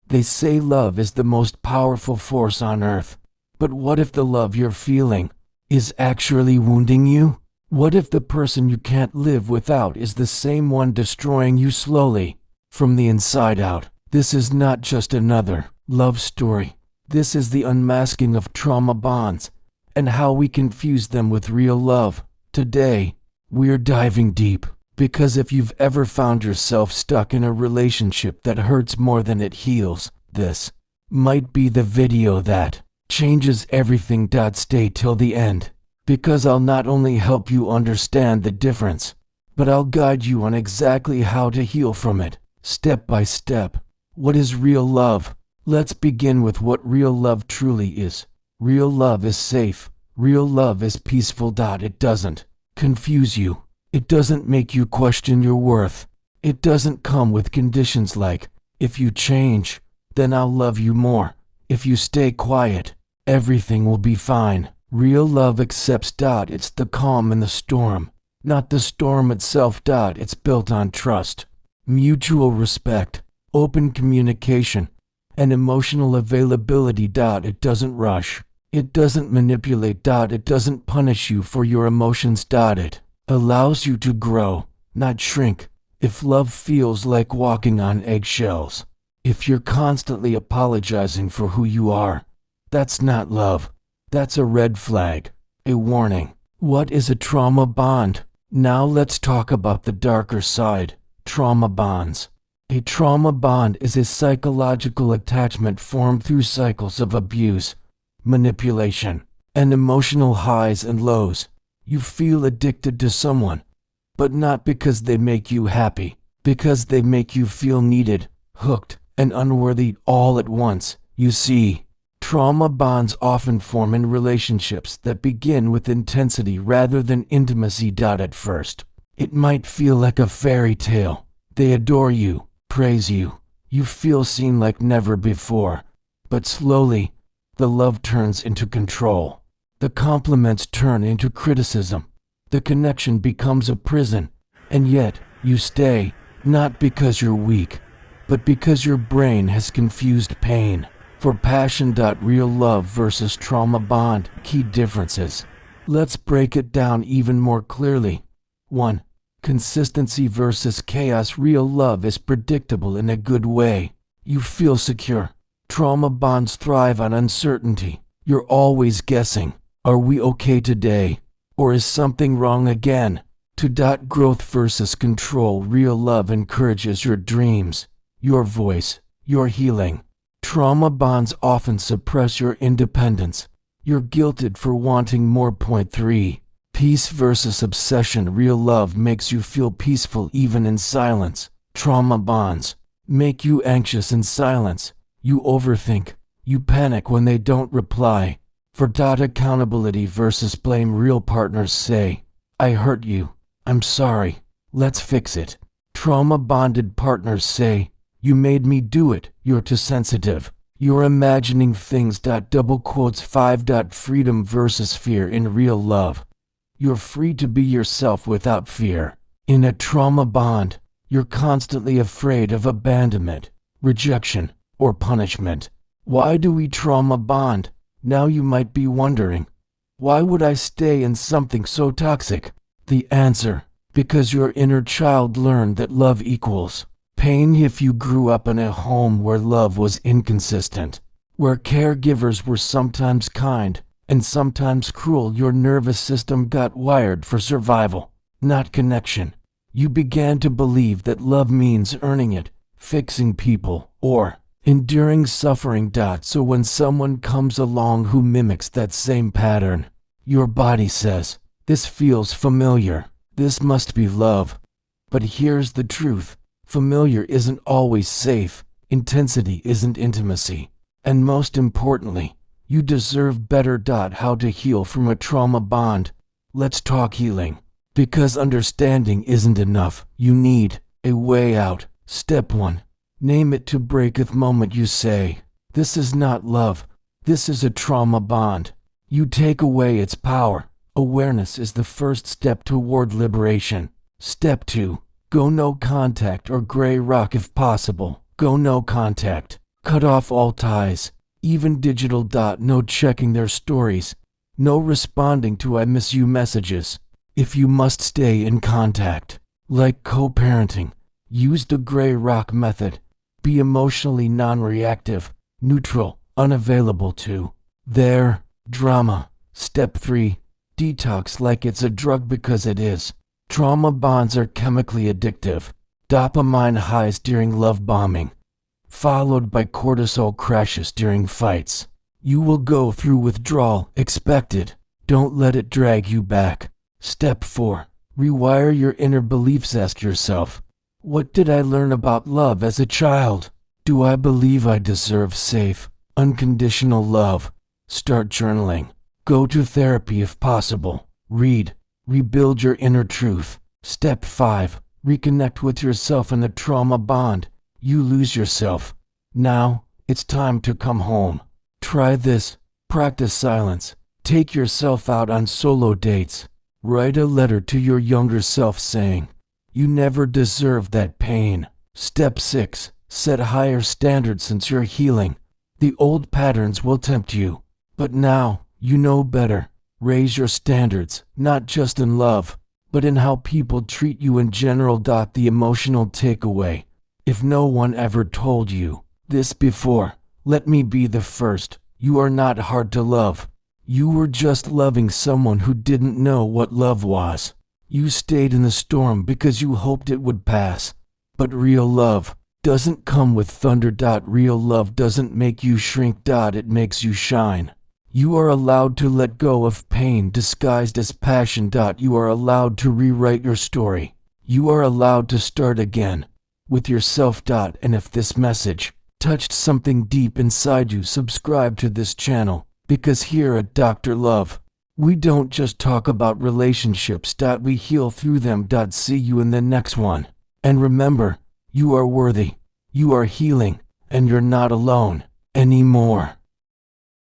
They say love is the most powerful force on earth. But what if the love you're feeling is actually wounding you? What if the person you can't live without is the same one destroying you slowly, from the inside out? This is not just another love story. This is the unmasking of trauma bonds and how we confuse them with real love. Today, we're diving deep, because if you've ever found yourself stuck in a relationship that hurts more than it heals, this might be the video that changes everything. Stay till the end, because I'll not only help you understand the difference, but I'll guide you on exactly how to heal from it, step by step. What is real love? Let's begin with what real love truly is. Real love is safe. Real love is peaceful. It doesn't confuse you. It doesn't make you question your worth. It doesn't come with conditions like, if you change, then I'll love you more. If you stay quiet, everything will be fine. Real love accepts. It's the calm in the storm, not the storm itself. It's built on trust, mutual respect, open communication, and emotional availability. It doesn't rush. It doesn't manipulate. It doesn't punish you for your emotions. It allows you to grow, not shrink. If love feels like walking on eggshells, if you're constantly apologizing for who you are, that's not love. That's a red flag, a warning. What is a trauma bond? Now let's talk about the darker side, trauma bonds. A trauma bond is a psychological attachment formed through cycles of abuse, manipulation, and emotional highs and lows. You feel addicted to someone, but not because they make you happy, because they make you feel needed, hooked, and unworthy all at once. You see, trauma bonds often form in relationships that begin with intensity rather than intimacy. At first, it might feel like a fairy tale. They adore you, praise you, you feel seen like never before. But slowly, the love turns into control. The compliments turn into criticism. The connection becomes a prison. And yet, you stay, not because you're weak, but because your brain has confused pain for passion. Real love versus trauma bond. Key differences. Let's break it down even more clearly. 1. Consistency versus chaos. Real love is predictable in a good way. You feel secure. Trauma bonds thrive on uncertainty. You're always guessing. Are we okay today? Or is something wrong again? 2. Growth versus control. Real love encourages your dreams, your voice, your healing. Trauma bonds often suppress your independence. You're guilted for wanting more. 3. Peace versus obsession. Real love makes you feel peaceful even in silence. Trauma bonds make you anxious in silence. You overthink. You panic when they don't reply. 4. Accountability versus blame. Real partners say, I hurt you. I'm sorry. Let's fix it. Trauma bonded partners say, you made me do it. You're too sensitive. You're imagining things. 5. Freedom versus fear. In real love, you're free to be yourself without fear. In a trauma bond, you're constantly afraid of abandonment, rejection, or punishment. Why do we trauma bond? Now you might be wondering, why would I stay in something so toxic? The answer, because your inner child learned that love equals pain. If you grew up in a home where love was inconsistent, where caregivers were sometimes kind and sometimes cruel, your nervous system got wired for survival, not connection. You began to believe that love means earning it, fixing people, or enduring suffering. So when someone comes along who mimics that same pattern, your body says, this feels familiar, this must be love. But here's the truth. Familiar isn't always safe. Intensity isn't intimacy. And most importantly, you deserve better. How to heal from a trauma bond. Let's talk healing. Because understanding isn't enough. You need a way out. Step 1. Name it. To breaketh moment you say, this is not love. This is a trauma bond. You take away its power. Awareness is the first step toward liberation. Step 2. Go no contact or gray rock if possible. Go no contact. Cut off all ties, even digital. No checking their stories, no responding to I miss you messages. If you must stay in contact, like co-parenting, use the gray rock method. Be emotionally non-reactive, neutral, unavailable to their drama. Step 3. Detox like it's a drug because it is. Trauma bonds are chemically addictive. Dopamine highs during love bombing, followed by cortisol crashes during fights. You will go through withdrawal, expected. Don't let it drag you back. Step 4. Rewire your inner beliefs. Ask yourself, what did I learn about love as a child? Do I believe I deserve safe, unconditional love? Start journaling. Go to therapy if possible. Read. Rebuild your inner truth. Step 5. Reconnect with yourself in the trauma bond. You lose yourself. Now, it's time to come home. Try this. Practice silence. Take yourself out on solo dates. Write a letter to your younger self saying, you never deserved that pain. Step 6. Set higher standards. Since you're healing, the old patterns will tempt you. But now, you know better. Raise your standards, not just in love, but in how people treat you in general. The emotional takeaway. If no one ever told you this before, let me be the first. You are not hard to love. You were just loving someone who didn't know what love was. You stayed in the storm because you hoped it would pass. But real love doesn't come with thunder. Real love doesn't make you shrink. It makes you shine. You are allowed to let go of pain disguised as passion. You are allowed to rewrite your story. You are allowed to start again with yourself. And if this message touched something deep inside you, subscribe to this channel, because here at Dr. Love, we don't just talk about relationships. We heal through them. See you in the next one. And remember, you are worthy, you are healing, and you're not alone anymore.